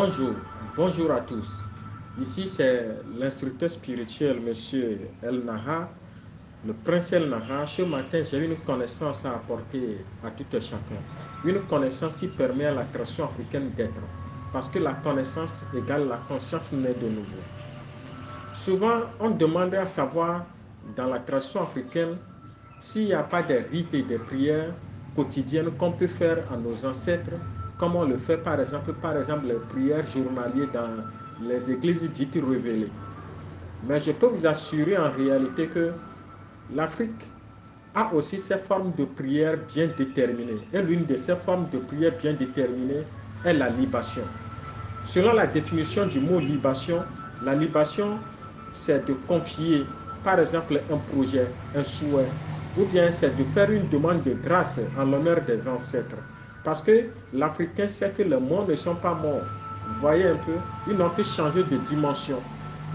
Bonjour, bonjour à tous. Ici c'est l'instructeur spirituel Monsieur El Naha, le prince El Naha. Ce matin j'ai une connaissance à apporter à tout un chacun. Une connaissance qui permet à la création africaine d'être. Parce que la connaissance égale la conscience née de nouveau. Souvent on demande à savoir dans la création africaine s'il n'y a pas des rites et des prières quotidiennes qu'on peut faire à nos ancêtres, comme on le fait par exemple les prières journalières dans les églises dites révélées. Mais je peux vous assurer en réalité que l'Afrique a aussi ses formes de prière bien déterminées. Et l'une de ces formes de prière bien déterminées est la libation. Selon la définition du mot libation, la libation, c'est de confier, par exemple, un projet, un souhait, ou bien c'est de faire une demande de grâce en l'honneur des ancêtres. Parce que l'Africain sait que les morts ne sont pas morts. Vous voyez un peu, ils n'ont que changé de dimension.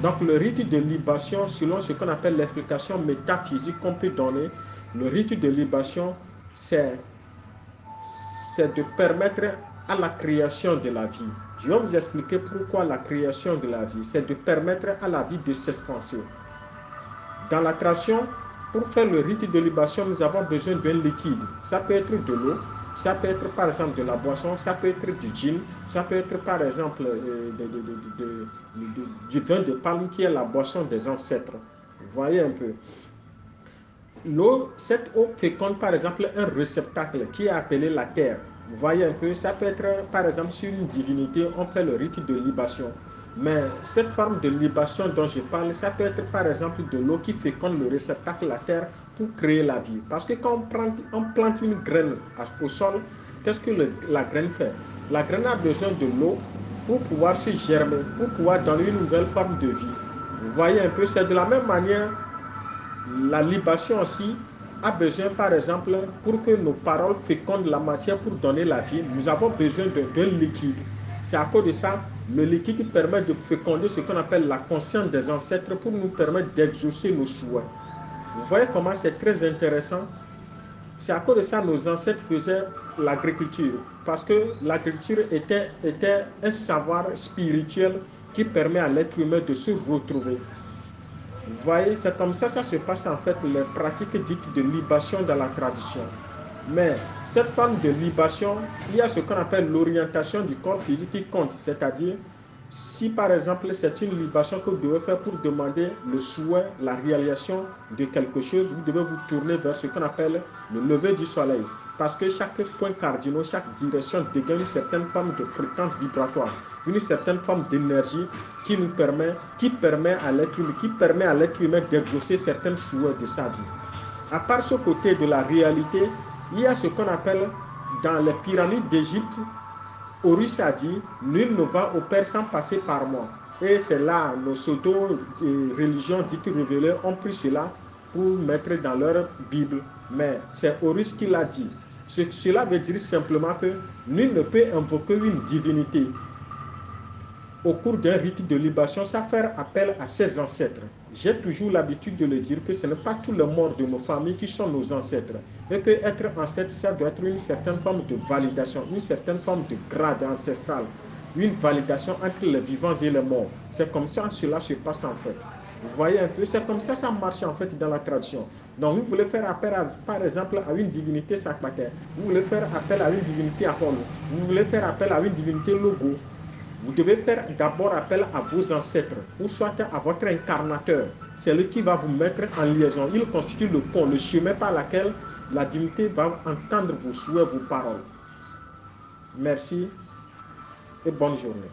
Donc le rite de libation, selon ce qu'on appelle l'explication métaphysique qu'on peut donner, le rite de libation, c'est de permettre à la création de la vie. Je vais vous expliquer pourquoi la création de la vie, c'est de permettre à la vie de s'expanser. Dans la création, pour faire le rite de libation, nous avons besoin d'un liquide. Ça peut être de l'eau, ça peut être par exemple de la boisson, ça peut être du gin, ça peut être par exemple du vin de palme qui est la boisson des ancêtres. Vous voyez un peu. L'eau, cette eau féconde par exemple un réceptacle qui est appelé la terre. Vous voyez un peu, ça peut être par exemple sur une divinité, on fait le rite de libation. Mais cette forme de libation dont je parle, ça peut être par exemple de l'eau qui féconde le réceptacle, la terre, pour créer la vie. Parce que quand on plante une graine au sol, qu'est-ce que la graine fait? La graine a besoin de l'eau pour pouvoir se germer, pour pouvoir donner une nouvelle forme de vie. Vous voyez un peu, c'est de la même manière, la libation aussi a besoin par exemple, pour que nos paroles fécondent la matière pour donner la vie, nous avons besoin d'un liquide. C'est à cause de ça, le liquide permet de féconder ce qu'on appelle la conscience des ancêtres pour nous permettre d'exaucer nos souhaits. Vous voyez comment c'est très intéressant? C'est à cause de ça que nos ancêtres faisaient l'agriculture. Parce que l'agriculture était un savoir spirituel qui permet à l'être humain de se retrouver. Vous voyez, c'est comme ça que ça se passe en fait, les pratiques dites de libation dans la tradition. Mais cette forme de libation, il y a ce qu'on appelle l'orientation du corps physique qui compte. C'est-à-dire, si par exemple c'est une libation que vous devez faire pour demander le souhait, la réalisation de quelque chose, vous devez vous tourner vers ce qu'on appelle le lever du soleil. Parce que chaque point cardinal, chaque direction dégage une certaine forme de fréquence vibratoire, une certaine forme d'énergie qui permet à l'être humain d'exaucer certains souhaits de sa vie. À part ce côté de la réalité, il y a ce qu'on appelle dans les pyramides d'Égypte, Horus a dit, nul ne va au Père sans passer par moi. Et c'est là, nos pseudo-religions dites révélées ont pris cela pour mettre dans leur Bible. Mais c'est Horus qui l'a dit. Cela veut dire simplement que nul ne peut invoquer une divinité au cours d'un rite de libation sans faire appel à ses ancêtres. J'ai toujours l'habitude de le dire que ce n'est pas tous les morts de nos familles qui sont nos ancêtres. Et que être ancêtre, ça doit être une certaine forme de validation, une certaine forme de grade ancestral, une validation entre les vivants et les morts. C'est comme ça que cela se passe en fait. Vous voyez un peu, c'est comme ça que ça marche en fait dans la tradition. Donc vous voulez faire appel par exemple à une divinité Sacpater, vous voulez faire appel à une divinité Apollo, vous voulez faire appel à une divinité Logo. Vous devez faire d'abord appel à vos ancêtres ou soit à votre incarnateur. C'est lui qui va vous mettre en liaison. Il constitue le pont, le chemin par lequel la divinité va entendre vos souhaits, vos paroles. Merci et bonne journée.